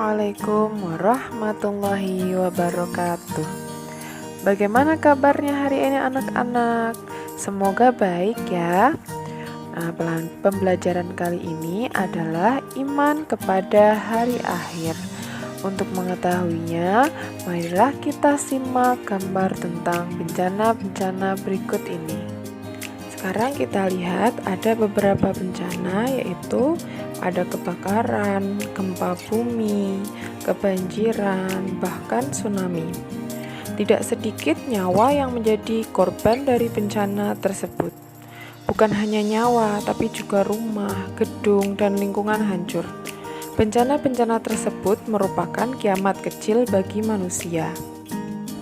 Assalamualaikum warahmatullahi wabarakatuh. Bagaimana kabarnya hari ini anak-anak? Semoga baik ya. Pembelajaran kali ini adalah iman kepada hari akhir. Untuk mengetahuinya, marilah kita simak gambar tentang bencana-bencana berikut ini. Sekarang kita lihat ada beberapa bencana, yaitu ada kebakaran, gempa bumi, kebanjiran, bahkan tsunami. Tidak sedikit nyawa yang menjadi korban dari bencana tersebut. Bukan hanya nyawa, tapi juga rumah, gedung, dan lingkungan hancur. Bencana-bencana tersebut merupakan kiamat kecil bagi manusia.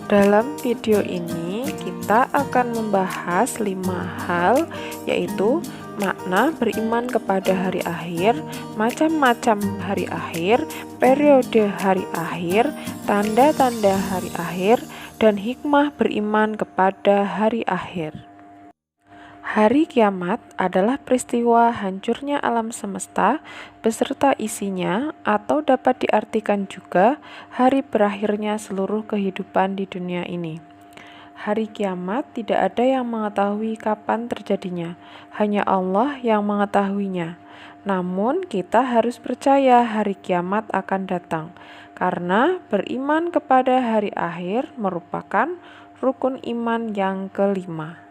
Dalam video ini kita akan membahas 5 hal, yaitu makna beriman kepada hari akhir, macam-macam hari akhir, periode hari akhir, tanda-tanda hari akhir, dan hikmah beriman kepada hari akhir. Hari kiamat adalah peristiwa hancurnya alam semesta beserta isinya, atau dapat diartikan juga hari berakhirnya seluruh kehidupan di dunia ini. Hari kiamat tidak ada yang mengetahui kapan terjadinya, hanya Allah yang mengetahuinya. Namun kita harus percaya hari kiamat akan datang, karena beriman kepada hari akhir merupakan rukun iman yang kelima.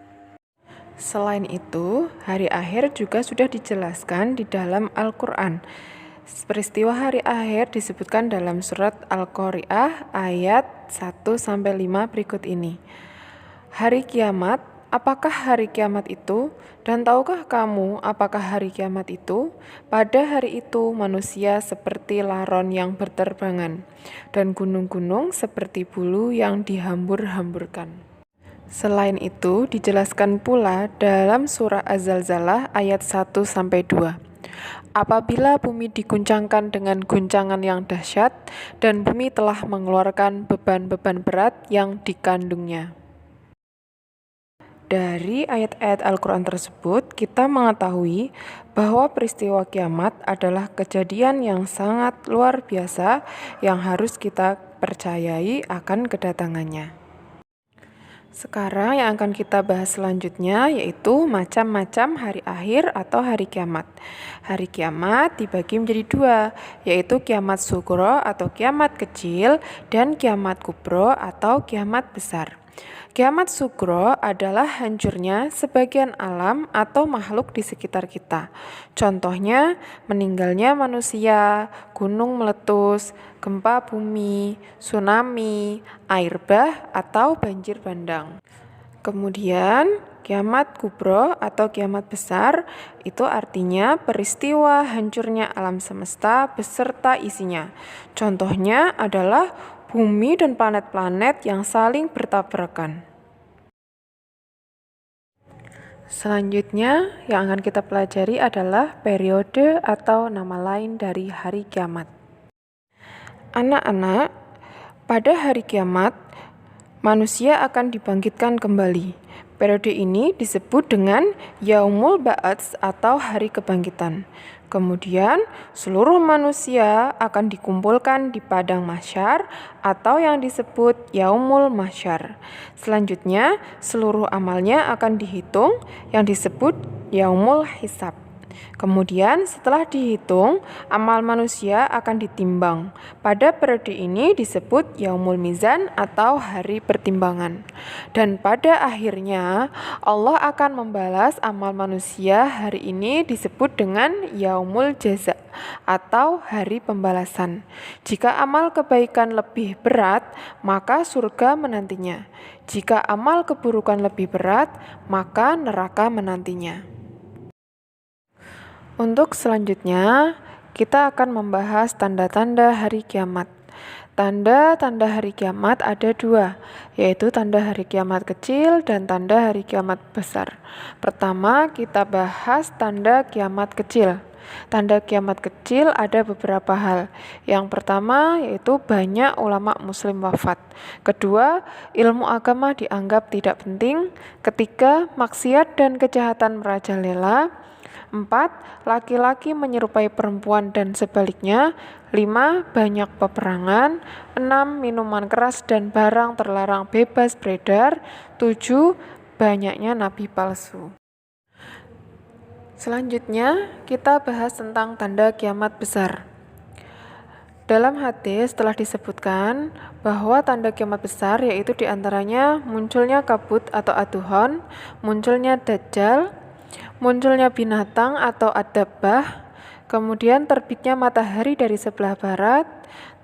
Selain itu, hari akhir juga sudah dijelaskan di dalam Al-Quran. Peristiwa hari akhir disebutkan dalam surat Al-Qari'ah ayat 1-5 berikut ini. Hari kiamat, apakah hari kiamat itu? Dan tahukah kamu apakah hari kiamat itu? Pada hari itu manusia seperti laron yang berterbangan, dan gunung-gunung seperti bulu yang dihambur-hamburkan. Selain itu, dijelaskan pula dalam surah Az-Zalzalah ayat 1-2. Apabila bumi diguncangkan dengan guncangan yang dahsyat, dan bumi telah mengeluarkan beban-beban berat yang dikandungnya. Dari ayat-ayat Al-Quran tersebut, kita mengetahui bahwa peristiwa kiamat adalah kejadian yang sangat luar biasa yang harus kita percayai akan kedatangannya. Sekarang yang akan kita bahas selanjutnya yaitu macam-macam hari akhir atau hari kiamat. Hari kiamat dibagi menjadi 2, yaitu kiamat sugro atau kiamat kecil dan kiamat kubro atau kiamat besar. Kiamat sugro adalah hancurnya sebagian alam atau makhluk di sekitar kita. Contohnya, meninggalnya manusia, gunung meletus, gempa bumi, tsunami, air bah, atau banjir bandang. Kemudian, kiamat kubro atau kiamat besar itu artinya peristiwa hancurnya alam semesta beserta isinya. Contohnya adalah bumi dan planet-planet yang saling bertabrakan. Selanjutnya yang akan kita pelajari adalah periode atau nama lain dari hari kiamat. Anak-anak, pada hari kiamat, manusia akan dibangkitkan kembali. Periode ini disebut dengan Yaumul Ba'ats atau hari kebangkitan. Kemudian, seluruh manusia akan dikumpulkan di padang mahsyar atau yang disebut Yaumul Mahsyar. Selanjutnya, seluruh amalnya akan dihitung yang disebut Yaumul Hisab. Kemudian setelah dihitung, amal manusia akan ditimbang. Pada periode ini disebut Yaumul Mizan atau hari pertimbangan. Dan pada akhirnya Allah akan membalas amal manusia. Hari ini disebut dengan Yaumul Jaza atau hari pembalasan. Jika amal kebaikan lebih berat, maka surga menantinya. Jika amal keburukan lebih berat, maka neraka menantinya. Untuk selanjutnya, kita akan membahas tanda-tanda hari kiamat. Tanda-tanda hari kiamat ada 2, yaitu tanda hari kiamat kecil dan tanda hari kiamat besar. Pertama, kita bahas tanda kiamat kecil. Tanda kiamat kecil ada beberapa hal. Yang pertama yaitu banyak ulama muslim wafat. Kedua, ilmu agama dianggap tidak penting. Ketiga, maksiat dan kejahatan merajalela. 4. Laki-laki menyerupai perempuan dan sebaliknya. 5. Banyak peperangan. 6. Minuman keras dan barang terlarang bebas beredar. 7. Banyaknya nabi palsu. Selanjutnya, kita bahas tentang tanda kiamat besar. Dalam hadis telah disebutkan bahwa tanda kiamat besar yaitu diantaranya munculnya kabut atau aduhon, munculnya dajjal, munculnya binatang atau ad-dabbah, kemudian terbitnya matahari dari sebelah barat,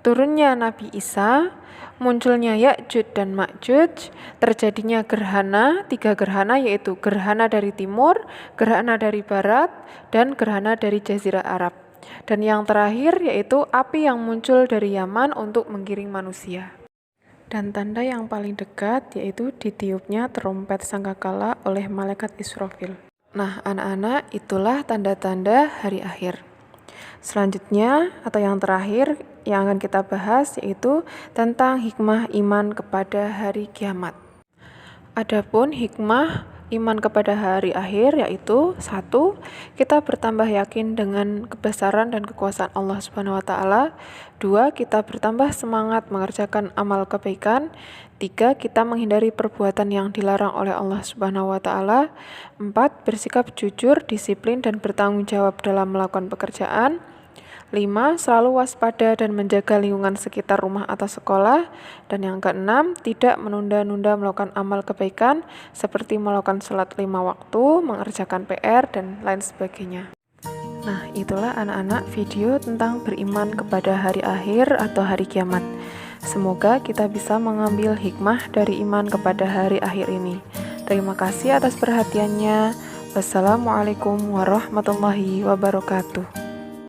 turunnya Nabi Isa, munculnya Ya'juj dan Ma'juj, terjadinya gerhana, 3 gerhana yaitu gerhana dari timur, gerhana dari barat, dan gerhana dari Jazirah Arab. Dan yang terakhir yaitu api yang muncul dari Yaman untuk menggiring manusia. Dan tanda yang paling dekat yaitu ditiupnya trompet sangkakala oleh malaikat Israfil. Nah, anak-anak, itulah tanda-tanda hari akhir. Selanjutnya atau yang terakhir yang akan kita bahas yaitu tentang hikmah iman kepada hari kiamat. Adapun hikmah iman kepada hari akhir yaitu 1. Kita bertambah yakin dengan kebesaran dan kekuasaan Allah Subhanahu wa taala. 2. Kita bertambah semangat mengerjakan amal kebaikan. 3. Kita menghindari perbuatan yang dilarang oleh Allah Subhanahu wa taala. 4. Bersikap jujur, disiplin dan bertanggung jawab dalam melakukan pekerjaan. 5. Selalu waspada dan menjaga lingkungan sekitar rumah atau sekolah. Dan yang ke-6, tidak menunda-nunda melakukan amal kebaikan seperti melakukan sholat 5 waktu, mengerjakan PR, dan lain sebagainya. Nah, itulah anak-anak video tentang beriman kepada hari akhir atau hari kiamat. Semoga kita bisa mengambil hikmah dari iman kepada hari akhir ini. Terima kasih atas perhatiannya. Wassalamualaikum warahmatullahi wabarakatuh.